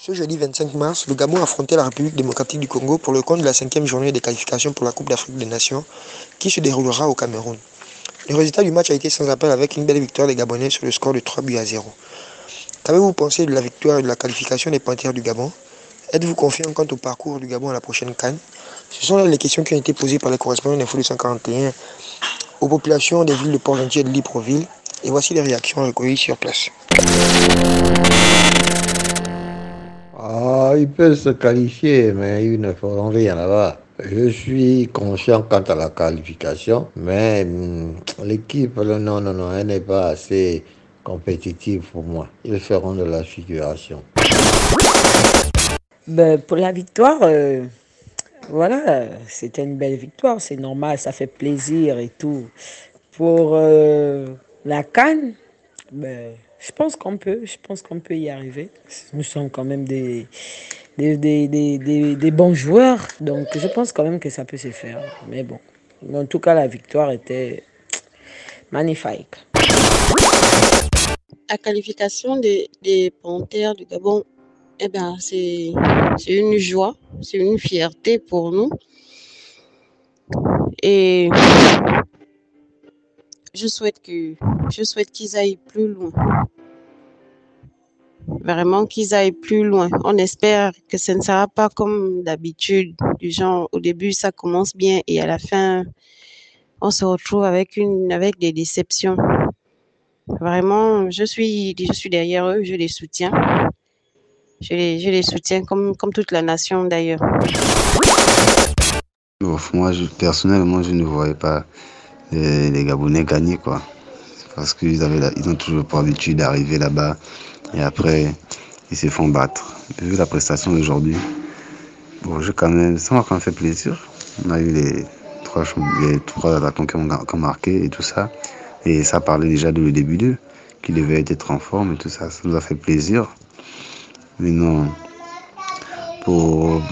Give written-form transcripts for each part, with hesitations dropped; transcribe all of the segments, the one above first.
Ce jeudi 25 mars, le Gabon affrontait la République démocratique du Congo pour le compte de la 5e journée des qualifications pour la Coupe d'Afrique des Nations qui se déroulera au Cameroun. Le résultat du match a été sans appel avec une belle victoire des Gabonais sur le score de 3-0. Qu'avez-vous pensé de la victoire et de la qualification des Panthères du Gabon? Êtes-vous confiant quant au parcours du Gabon à la prochaine CAN? Ce sont là les questions qui ont été posées par les correspondants d'Info 241 aux populations des villes de Port-Gentil et de Libreville. Et voici les réactions recueillies sur place. Ils peuvent se qualifier, mais ils ne feront rien là-bas. Je suis conscient quant à la qualification, mais l'équipe, non, elle n'est pas assez compétitive pour moi. Ils feront de la figuration. Pour la victoire, voilà, c'était une belle victoire, c'est normal, ça fait plaisir et tout. Pour la CAN, je pense qu'on peut y arriver. Nous sommes quand même des bons joueurs, donc je pense quand même que ça peut se faire. Mais bon, en tout cas, la victoire était magnifique. La qualification des Panthères du Gabon, eh ben, c'est une joie, c'est une fierté pour nous. Et je souhaite qu'ils aillent plus loin. Vraiment qu'ils aillent plus loin. On espère que ce ne sera pas comme d'habitude, du genre au début ça commence bien et à la fin on se retrouve avec des déceptions. Vraiment, je suis derrière eux, je les soutiens. Je les soutiens comme toute la nation d'ailleurs. Moi, personnellement, je ne voyais pas les Gabonais gagner, quoi. Parce qu'ils ont toujours pour habitude d'arriver là-bas et après, ils se font battre. Vu la prestation d'aujourd'hui, bon, ça m'a quand même fait plaisir. On a eu les trois attaquants qui ont marqué et tout ça. Et ça parlait déjà de le début d'eux, qui devaient être en forme et tout ça. Ça nous a fait plaisir. Mais non, pour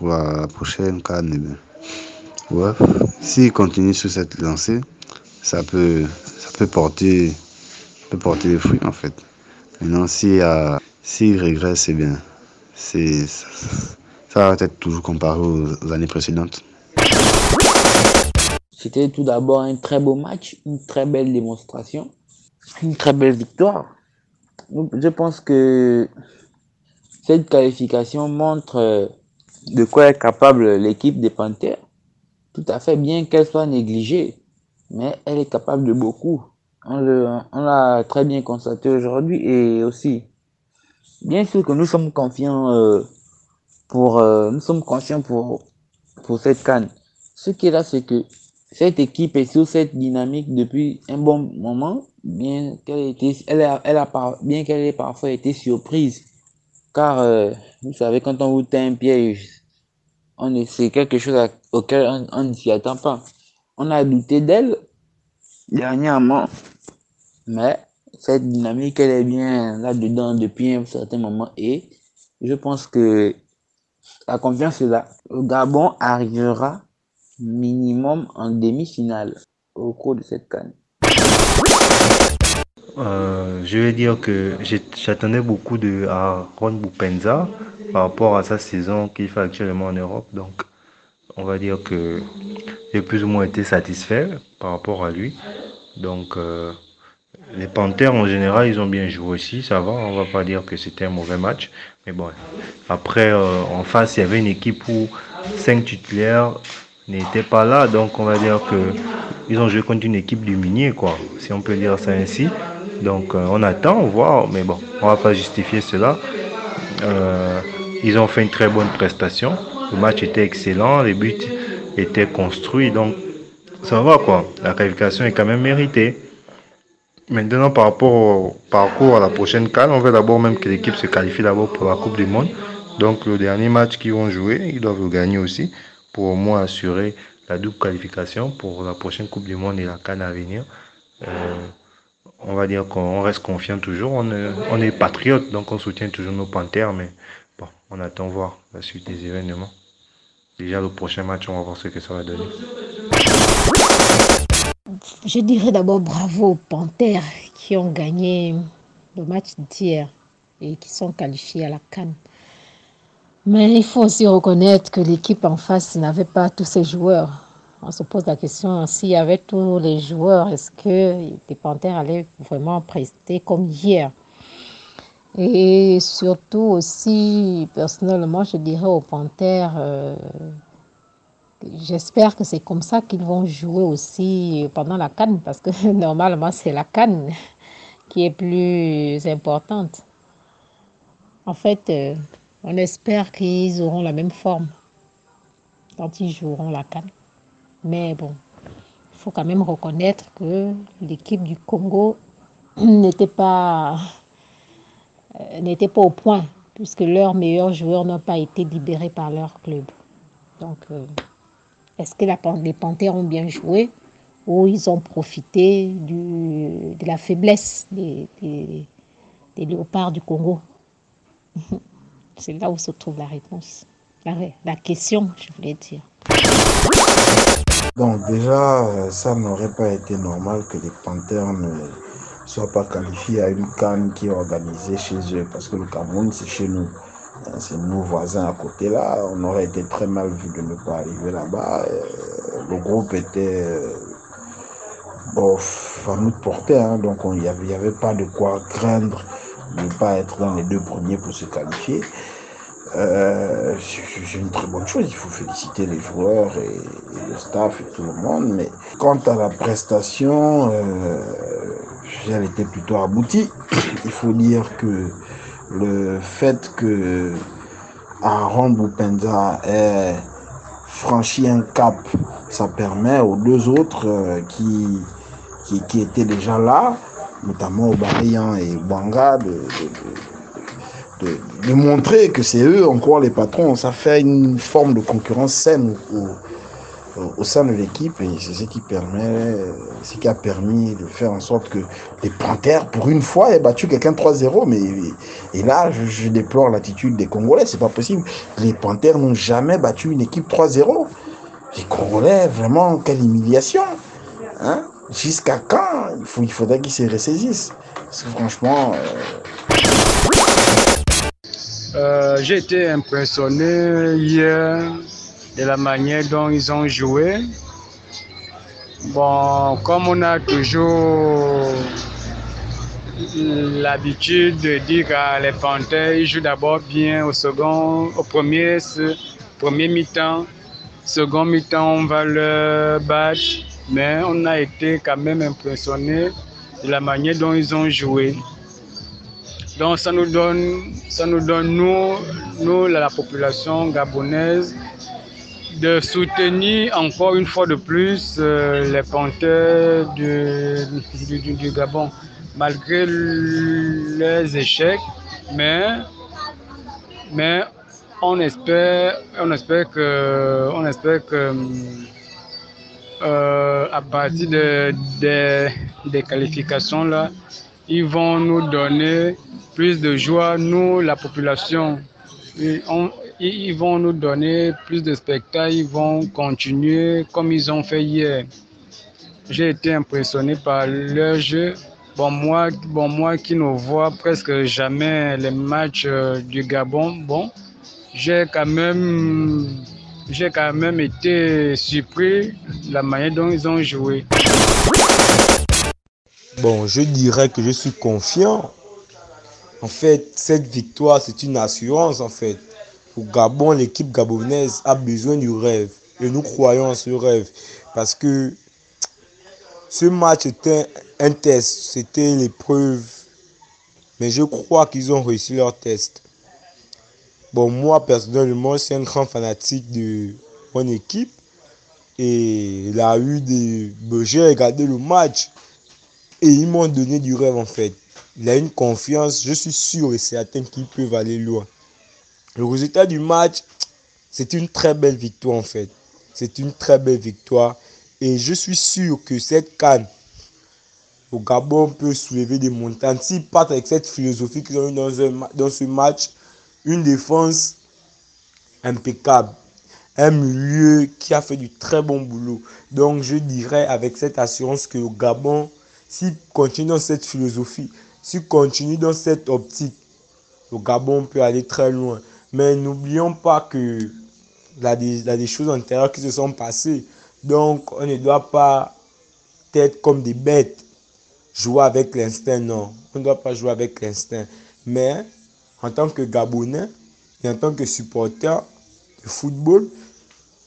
la prochaine CAN, ouais, s'il continue sur cette lancée, ça peut porter les fruits en fait. Maintenant, s'il régresse, c'est bien. Ça va être toujours comparé aux années précédentes. C'était tout d'abord un très beau match, une très belle démonstration, une très belle victoire. Je pense que cette qualification montre de quoi est capable l'équipe des Panthères. Tout à fait, bien qu'elle soit négligée, mais elle est capable de beaucoup. On l'a très bien constaté aujourd'hui et aussi, bien sûr que nous sommes confiants pour cette CAN. Ce qui est là, c'est que cette équipe est sur cette dynamique depuis un bon moment, bien qu'elle ait parfois été surprise. Car, vous savez, quand on vous tend un piège, c'est quelque chose auquel on ne s'y attend pas. On a douté d'elle dernièrement, mais cette dynamique, elle est bien là-dedans depuis un certain moment et je pense que la confiance est là. Le Gabon arrivera minimum en demi-finale au cours de cette CAN. Je vais dire que j'attendais beaucoup de Aaron Boupendza par rapport à sa saison qu'il fait actuellement en Europe. Donc, on va dire que j'ai plus ou moins été satisfait par rapport à lui. Donc, les Panthères en général, ils ont bien joué aussi, ça va. On va pas dire que c'était un mauvais match. Mais bon, après, en face, il y avait une équipe où 5 titulaires n'étaient pas là. Donc, on va dire que ils ont joué contre une équipe du Minier, quoi, si on peut dire ça ainsi. Donc, on attend, on voit, mais bon, on va pas justifier cela. Ils ont fait une très bonne prestation. Le match était excellent, les buts étaient construits, donc ça va, quoi. La qualification est quand même méritée. Maintenant, par rapport au parcours à la prochaine CAN, on veut d'abord même que l'équipe se qualifie d'abord pour la Coupe du Monde. Donc, le dernier match qu'ils vont jouer, ils doivent le gagner aussi pour au moins assurer la double qualification pour la prochaine Coupe du Monde et la CAN à venir. On va dire qu'on reste confiant toujours. On est patriote, donc on soutient toujours nos Panthères, mais bon, on attend voir la suite des événements. Déjà, le prochain match, on va voir ce que ça va donner. Je dirais d'abord bravo aux Panthères qui ont gagné le match d'hier. et qui sont qualifiés à la CAN. Mais il faut aussi reconnaître que l'équipe en face n'avait pas tous ces joueurs. On se pose la question, s'il y avait tous les joueurs, est-ce que les Panthères allaient vraiment prester comme hier? Et surtout aussi, personnellement, je dirais aux Panthères, j'espère que c'est comme ça qu'ils vont jouer aussi pendant la CAN, parce que normalement, c'est la CAN qui est plus importante. En fait, on espère qu'ils auront la même forme quand ils joueront la CAN. Mais bon, il faut quand même reconnaître que l'équipe du Congo n'était pas au point, puisque leurs meilleurs joueurs n'ont pas été libérés par leur club. Donc, est-ce que les Panthères ont bien joué ou ils ont profité de la faiblesse des léopards du Congo? C'est là où se trouve la réponse. La question, je voulais dire. Donc déjà, ça n'aurait pas été normal que les Panthères ne soient pas qualifiés à une CAN qui est organisée chez eux, parce que le Cameroun, c'est chez nous. C'est nos voisins à côté là. On aurait été très mal vu de ne pas arriver là-bas. Le groupe était à nous de porter, hein, donc il n'y avait pas de quoi craindre de ne pas être dans les 2 premiers pour se qualifier. C'est une très bonne chose, il faut féliciter les joueurs et le staff et tout le monde, mais quant à la prestation, elle était plutôt aboutie. Il faut dire que le fait que Aaron Boupenda ait franchi un cap, ça permet aux 2 autres qui étaient déjà là, notamment Obarian et Banga, de montrer que c'est eux encore les patrons. Ça fait une forme de concurrence saine au sein de l'équipe, et c'est ce qui a permis de faire en sorte que les Panthères, pour une fois, aient battu quelqu'un 3-0. Et là, je déplore l'attitude des Congolais. C'est pas possible. Les Panthères n'ont jamais battu une équipe 3-0. Les Congolais, vraiment, quelle humiliation, hein? Jusqu'à quand il faudrait qu'ils se ressaisissent? Parce que franchement... J'ai été impressionné hier de la manière dont ils ont joué. Bon, comme on a toujours l'habitude de dire que les Panthères, ils jouent d'abord bien au premier mi-temps. Second mi-temps, on va le battre. Mais on a été quand même impressionné de la manière dont ils ont joué. Donc ça nous donne nous, la population gabonaise, de soutenir encore une fois de plus les Panthères du Gabon, malgré leurs échecs. Mais on espère que à partir des qualifications là, ils vont nous donner plus de joie, nous, la population. Ils vont nous donner plus de spectacles, ils vont continuer comme ils ont fait hier. J'ai été impressionné par leur jeu. Bon, moi qui ne vois presque jamais les matchs du Gabon, j'ai quand même été surpris de la manière dont ils ont joué. Bon, je dirais que je suis confiant. En fait, cette victoire, c'est une assurance, en fait. Au Gabon, l'équipe gabonaise a besoin du rêve. Et nous croyons en ce rêve. Parce que ce match était un test. C'était l'épreuve. Mais je crois qu'ils ont réussi leur test. Bon, moi, personnellement, je suis un grand fanatique de mon équipe. Et j'ai regardé le match. Et ils m'ont donné du rêve, en fait. Il a une confiance, je suis sûr et certain qu'ils peuvent aller loin. Le résultat du match, c'est une très belle victoire, en fait. C'est une très belle victoire. Et je suis sûr que cette CAN au Gabon peut soulever des montagnes. S'ils partent avec cette philosophie qu'ils ont eu dans ce match, une défense impeccable. Un milieu qui a fait du très bon boulot. Donc, je dirais avec cette assurance que le Gabon, s'il continue dans cette philosophie, s'il continue dans cette optique, le Gabon peut aller très loin. Mais n'oublions pas que il y a des choses antérieures qui se sont passées. Donc, on ne doit pas être comme des bêtes, jouer avec l'instinct, non. On ne doit pas jouer avec l'instinct. Mais, en tant que Gabonais, et en tant que supporter de football,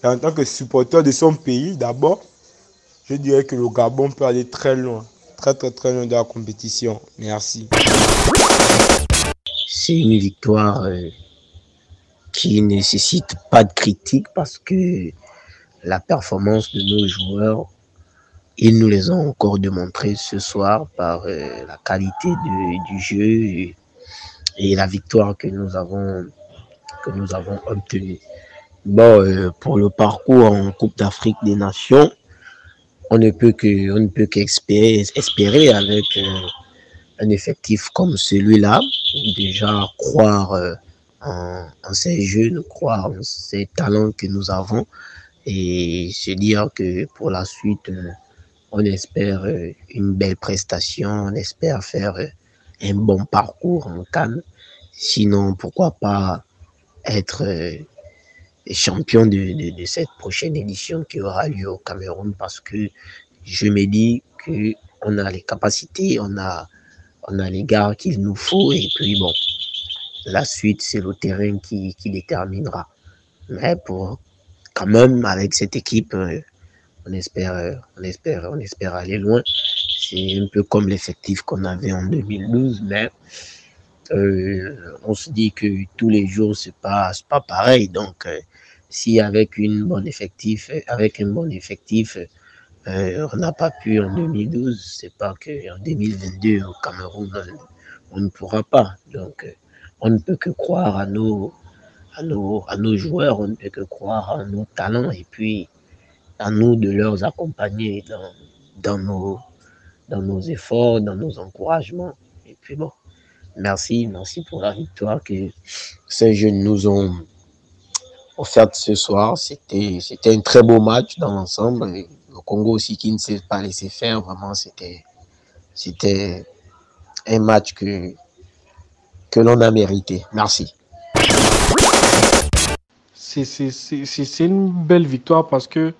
et en tant que supporter de son pays, d'abord, je dirais que le Gabon peut aller très loin. Très, très, très loin de la compétition. Merci. C'est une victoire qui ne nécessite pas de critique parce que la performance de nos joueurs, ils nous les ont encore démontré ce soir par la qualité du jeu et la victoire que nous avons obtenue. Bon, pour le parcours en Coupe d'Afrique des Nations, on ne peut qu'espérer avec un effectif comme celui-là, déjà croire en ces jeunes, croire en ces talents que nous avons et se dire que pour la suite, on espère une belle prestation, on espère faire un bon parcours en CAN. Sinon, pourquoi pas être champion de cette prochaine édition qui aura lieu au Cameroun, parce que je me dis qu'on a les capacités, on a les gars qu'il nous faut, et puis bon, la suite, c'est le terrain qui déterminera. Mais pour quand même, avec cette équipe, on espère aller loin. C'est un peu comme l'effectif qu'on avait en 2012, mais on se dit que tous les jours, c'est pas pareil. Donc, si avec un bon effectif, on n'a pas pu en 2012, c'est pas qu'en 2022 au Cameroun, on ne pourra pas. Donc, on ne peut que croire à nos joueurs, on ne peut que croire à nos talents et puis à nous de leur accompagner dans nos efforts, dans nos encouragements. Et puis bon, merci pour la victoire que ces jeunes nous ont offerte ce soir. C'était un très beau match dans l'ensemble. Le Congo aussi qui ne s'est pas laissé faire, vraiment c'était un match que l'on a mérité. Merci. C'est une belle victoire parce que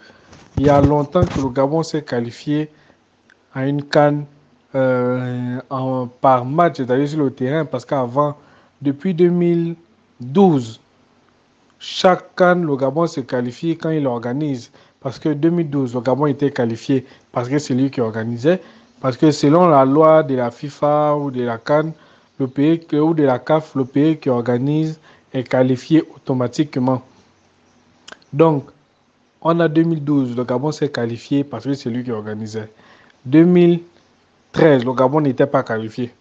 il y a longtemps que le Gabon s'est qualifié à une CAN par match, c'est-à-dire sur le terrain, parce qu'avant, depuis 2012, chaque CAN, le Gabon se qualifie quand il organise. Parce que 2012, le Gabon était qualifié parce que c'est lui qui organisait. Parce que selon la loi de la FIFA ou de la CAN, ou de la CAF, le pays qui organise est qualifié automatiquement. Donc, on a 2012, le Gabon s'est qualifié parce que c'est lui qui organisait. 2013, le Gabon n'était pas qualifié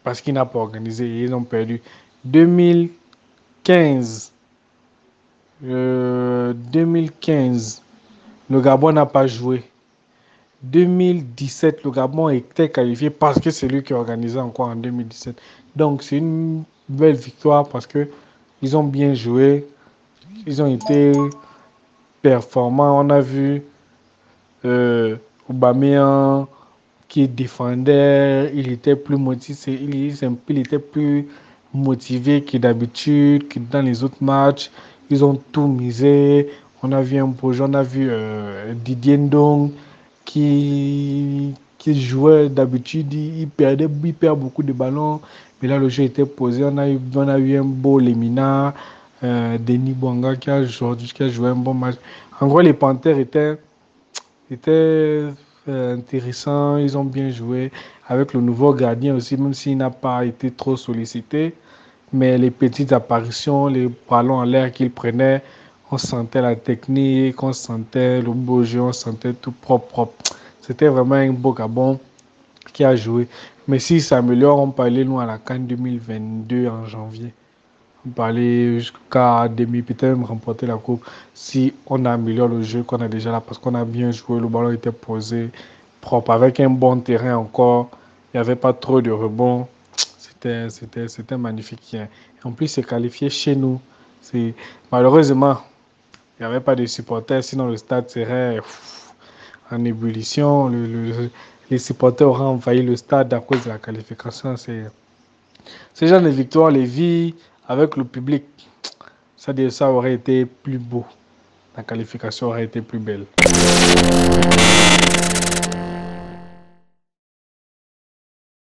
parce qu'il n'a pas organisé et ils ont perdu. 2015, le Gabon n'a pas joué. 2017, le Gabon était qualifié parce que c'est lui qui organisait encore en 2017. Donc, c'est une belle victoire parce qu'ils ont bien joué. Ils ont été performants. On a vu Aubameyang qui défendait. Il était plus motivé. Il était plus motivé que d'habitude, que dans les autres matchs. Ils ont tout misé. On a vu un projet. On a vu Didier Ndong qui jouait d'habitude. Il perd beaucoup de ballons. Mais là, le jeu était posé. On a eu un beau Lemina. Denis Bouanga qui a joué un bon match. En gros, les Panthères étaient intéressants. Ils ont bien joué avec le nouveau gardien aussi, même s'il n'a pas été trop sollicité. Mais les petites apparitions, les ballons en l'air qu'il prenait, on sentait la technique, on sentait le beau jeu, on sentait tout propre. C'était vraiment un beau Gabon qui a joué. Mais s'il s'améliore, on peut aller loin à la CAN 2022 en janvier. On peut aller jusqu'à demi, peut-être même remporter la coupe si on améliore le jeu qu'on a déjà là, parce qu'on a bien joué, le ballon était posé propre, avec un bon terrain encore, il n'y avait pas trop de rebonds. C'était magnifique. Et en plus, c'est qualifié chez nous. Malheureusement, il n'y avait pas de supporters, sinon le stade serait en ébullition. Les supporters auraient envahi le stade à cause de la qualification. Ces genre de victoire, les vies avec le public, ça aurait été plus beau. La qualification aurait été plus belle.